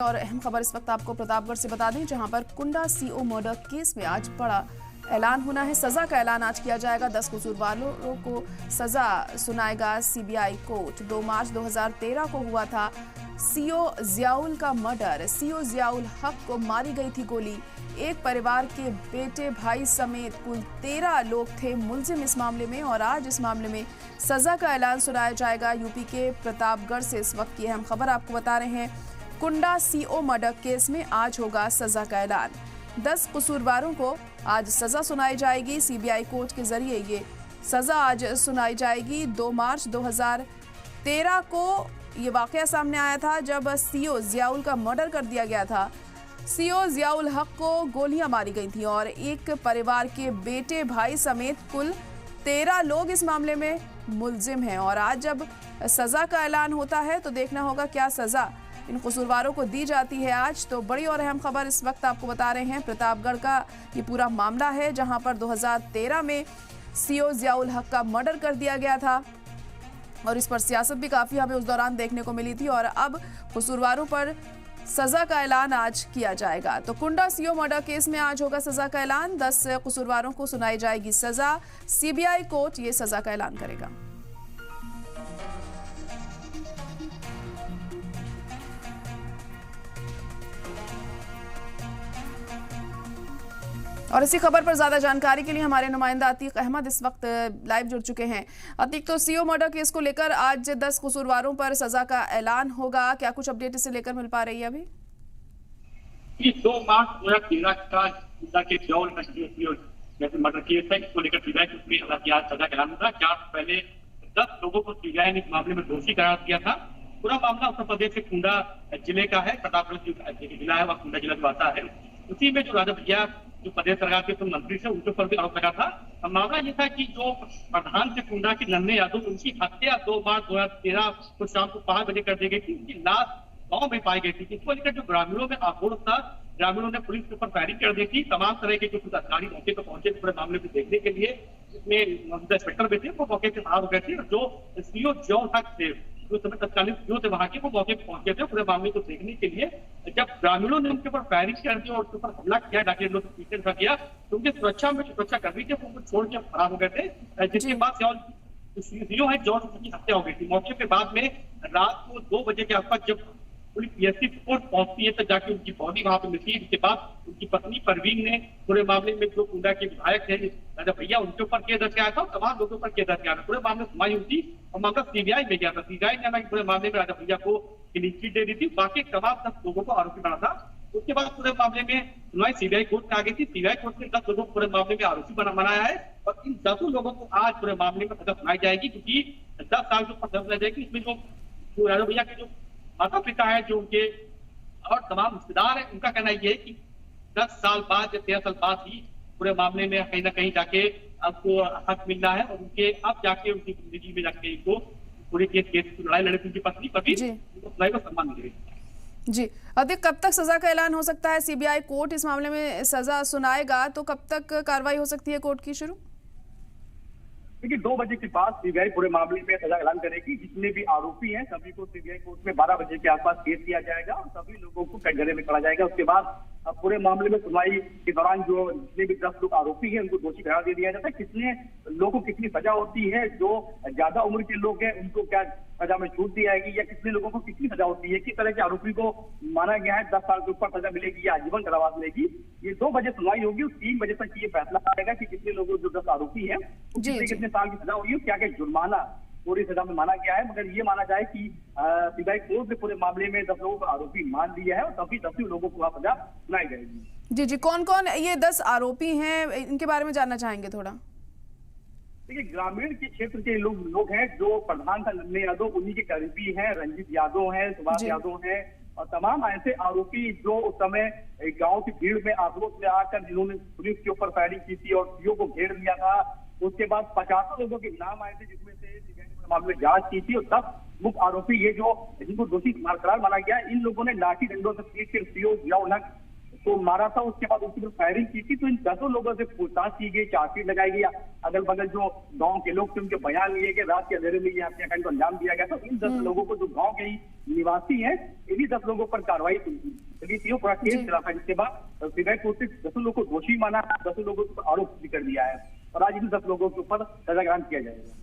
और अहम खबर इस वक्त आपको प्रतापगढ़ से बता दें, जहां पर कुंडा सीओ मर्डर केस में आज बड़ा ऐलान होना है। सजा का ऐलान आज किया जाएगा। 10 कसूरवारों को सजा सुनाएगा सीबीआई कोर्ट। 2 मार्च 2013 को हुआ था सीओ जियाउल का मर्डर। सीओ जियाउल हक को मारी गई थी गोली। एक परिवार के बेटे भाई समेत कुल 13 लोग थे मुलजिम इस मामले में, और आज इस मामले में सजा का ऐलान सुनाया जाएगा। यूपी के प्रतापगढ़ से इस वक्त की अहम खबर आपको बता रहे हैं। कुंडा सीओ मर्डर केस में आज होगा सजा का ऐलान। 10 कसूरवारों को आज सजा सुनाई जाएगी। सीबीआई कोर्ट के जरिए ये सजा आज सुनाई जाएगी। 2 मार्च 2013 को ये वाकया सामने आया था, जब सीओ जियाउल का मर्डर कर दिया गया था। सीओ जियाउल हक को गोलियां मारी गई थी और एक परिवार के बेटे भाई समेत कुल 13 लोग इस मामले में मुलजिम हैं। और आज जब सजा का ऐलान होता है तो देखना होगा क्या सजा इन कसूरवारों को दी जाती है आज। तो बड़ी और अहम खबर इस वक्त आपको बता रहे हैं। प्रतापगढ़ का ये पूरा मामला है, जहां पर 2013 में सीओ जियाउल हक का मर्डर कर दिया गया था और इस पर सियासत भी काफी हमें उस दौरान देखने को मिली थी। और अब कसूरवारों पर सजा का ऐलान आज किया जाएगा। तो कुंडा सीओ मर्डर केस में आज होगा सजा का ऐलान। 10 कसूरवारों को सुनाई जाएगी सजा। सीबीआई कोर्ट ये सजा का ऐलान करेगा। और इसी खबर पर ज्यादा जानकारी के लिए हमारे नुमाइंदा अतीक अहमद इस वक्त लाइव जुड़ चुके हैं। अतीक, तो सीओ मर्डर केस को लेकर आज 10 कसूरवारों पर सजा का ऐलान होगा, क्या कुछ अपडेट इसे लेकर मिल पा रही है अभी? 2 मार्च 2013 का के जियाउल जैसे मर्डर केस है, इसको लेकर सीबीआई उसमें सजा का ऐलान होगा। 4 पहले 10 लोगों को सीबीआई ने इस मामले में दोषी करार दिया था। पूरा मामला उत्तर प्रदेश के कुंडा जिले का है। प्रतापगढ़ जिला है, वह कुंडा जिला में आता है। उसी में जो राजा भैया जो प्रदेश सरकार के मंत्री थे, उनके ऊपर भी आरोप लगा था। मामला ये था कि जो प्रधान से कुंडा की नन्हे यादव, उनकी हत्या 2 मार्च 2013 को शाम को 5 बजे कर दी गई थी। उनकी लाश गांव में पाई गई थी। इसको लेकर जो ग्रामीणों में आक्रोश था, ग्रामीणों ने पुलिस के ऊपर फायरिंग कर दी थी। तमाम तरह के जो अधिकारी मौके पर पहुंचे पूरे मामले को देखने के लिए, जिसमें इंस्पेक्टर भी थे, वो मौके से बाहर हो गए थे। और जो सीओ जियाउल हक थे, जो समय तत्कालीन सीओ थे वहां के, वो मौके पर पहुंचे थे पूरे मामले को देखने के लिए। जब ग्रामीणों ने उनके ऊपर फायरिंग कर दी और उसके ऊपर हमला किया, डाके लोग पीछे रखा किया, तो उनकी सुरक्षा में सुरक्षा कर्मी थे उनको छोड़ के फरार हो गए थे। जिसके बाद सीओ है जॉर्ज की हत्या हो गई थी। मौके पे बाद में रात को 2 बजे के आसपास जब पुलिस पीएससी रिपोर्ट पहुंचती है, तो जाके उनकी बॉडी वहां पे मिलती है। इसके बाद उनकी पत्नी परवीन ने पूरे मामले में जो कुंडा के विधायक थे राजा भैया, उनके ऊपर केस दर्ज किया था। तमाम लोगों पर केस दर्ज किया था। पूरे मामले में सुनवाई हुई थी और मामला सीबीआई में गया था। सीबीआई ने पूरे मामले में राजा भैया को क्लीन चिट दे दी थी। बाकी तमाम 10 लोगों को आरोपी बना था। उसके बाद पूरे मामले में सुनवाई सीबीआई कोर्ट में आ गई थी। सीबीआई कोर्ट ने 10 लोगों को पूरे मामले में आरोपी बनाया है और इन 10 लोगों को आज पूरे मामले में सजा सुनाई जाएगी, क्योंकि 10 साल के ऊपर सजा सुनाई जाएगी। इसमें जो राजा भैया के जो माता पिता है, जो उनके और तमाम रिश्तेदार है, उनका कहना यह है कि 10 साल बाद या 13 साल बाद ही पूरे मामले में कहीं ना कहीं जाके आपको हक मिलना है। और उनके अब जाके उनकी जिंदगी में जाके इनको पूरे केस की लड़ाई लड़े उनकी पत्नी उनको सुनाई का सम्मान मिलेगा। जी अधिक, कब तक सजा का ऐलान हो सकता है? सीबीआई कोर्ट इस मामले में सजा सुनाएगा, तो कब तक कार्रवाई हो सकती है कोर्ट की शुरू? देखिए, 2 बजे के बाद सीबीआई पूरे मामले में सजा ऐलान करेगी। जितने भी आरोपी हैं सभी को सीबीआई कोर्ट में 12 बजे के आसपास पेश किया जाएगा और सभी लोगों को कटघरे में खड़ा जाएगा। उसके बाद पूरे मामले में सुनवाई के दौरान जो जितने भी 10 लोग आरोपी हैं, उनको दोषी करार दे दिया जाता है। कितने लोगों को कितनी सजा होती है, जो ज्यादा उम्र के लोग हैं उनको क्या सजा में छूट दी जाएगी, या कितने लोगों को कितनी सजा होती है, किस तरह के आरोपी को माना गया है 10 साल के ऊपर सजा मिलेगी या आजीवन कारावास मिलेगी, ये 2 बजे सुनवाई होगी। 3 बजे तक ये फैसला आएगा कि कितने लोगों जो 10 आरोपी हैं कितने साल की सजा होगी, क्या क्या जुर्माना पूरी सजा में माना गया है। मगर ये माना जाए कि सीबीआई कोर्ट ने पूरे मामले में 10 लोगों को आरोपी मान दिया है और तभी 10 लोगों को सजा सुनाई जाएगी। जी, कौन कौन ये 10 आरोपी हैं, इनके बारे में जानना चाहेंगे थोड़ा? देखिए, ग्रामीण के क्षेत्र के लोग हैं। जो प्रधान था नन्हे यादव, उन्हीं के करीबी हैं। रंजीत यादव हैं, सुभाष यादव हैं और तमाम ऐसे आरोपी जो उस समय गांव की भीड़ में आक्रोश में आकर जिन्होंने पुलिस के ऊपर फायरिंग की थी और सीओ को घेर दिया था। उसके बाद 50 लोगों के नाम आए थे, जिसमें से मामले में जांच की थी और 10 मुख्य आरोपी ये जो जिनको दोषी करार माना गया, इन लोगों ने लाठी डंडों से पीट कर सीओ जियाउल हक को मारा था, उसके बाद उसके ऊपर फायरिंग की थी। तो इन 10 लोगों से पूछताछ की गई, चार्जशीट लगाई गई, अगल बगल जो गांव के लोग थे उनके बयान लिए गए, रात के अंधेरे में ये हत्याकांड को अंजाम दिया गया था। इन 10 लोगों को, जो गाँव के ही निवासी है, इन्हीं 10 लोगों पर कार्रवाई चली थी, पूरा केस चला था, जिसके बाद सीबीआई कोर्ट ने 10 लोगों को दोषी माना, 10 लोगों पर आरोप भी कर दिया है और आज इन 10 लोगों के ऊपर सजा ग्रहण किया जाएगा।